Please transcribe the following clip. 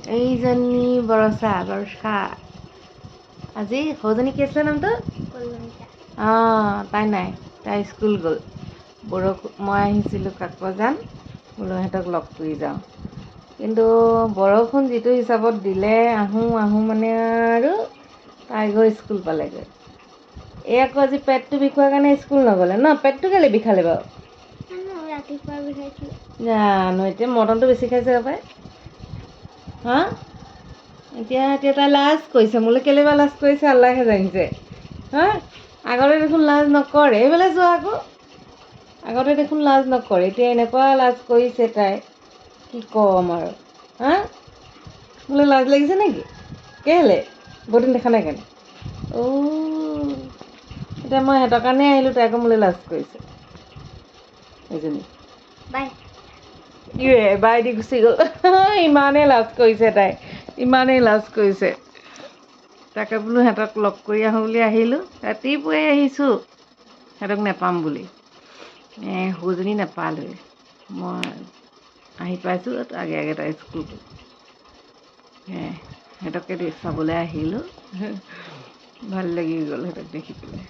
এইজনী বৰষা আজি সৰুজনী কি আছিলে নামটো তাই নাই তাই স্কুল গ'ল মই আহিছিলোঁ কাকজান বোলো সিহঁতক লগ কৰি যাওঁ কিন্তু বৰষুণ যিটো হিচাপত দিলে আহোঁ মানে আৰু তাই গৈ স্কুল পালেগৈ এই আকৌ আজি পেটটো বিষোৱাৰ কাৰণে স্কুল নগ'লে ন পেটটো কেলৈ বিষালে বাৰু ৰাতিপুৱা বিষাইছিলে জানো এতিয়া মটনটো বেছি খাইছে পাই হা এতিয়া তাই লাজ কৰিছে মোলৈ কেলৈ বা লাজ কৰিছে আল্লাহে জানিছে হা আগতে দেখোন লাজ নকৰে এইফালে যোৱা আকৌ আগতে দেখোন লাজ নকৰে এতিয়া এনেকুৱা লাজ কৰিছে তাই কি ক'ম আৰু হা মোলৈ লাজ লাগিছে নেকি কেলৈ বহুত দিন দেখা নাই কাৰণে এতিয়া মই সিহঁতৰ কাৰণে আহিলোঁ তাই আকৌ মোলৈ লাজ কৰিছে এইজনী বাই দি গুচি গ'ল ইমানেই লাজ কৰিছে তাই ইমানেই লাজ কৰিছে তাকে বোলো সিহঁতক লগ কৰি আহোঁ বুলি আহিলোঁ ৰাতিপুৱাই আহিছোঁ সিহঁতক নেপাম বুলি সৰুজনী নেপালোঁৱে মই আহি পাইছোঁ আগে তাই স্কুল সিহঁতকে চাবলৈ আহিলোঁ ভাল লাগি গ'ল সিহঁতক দেখি পেলাই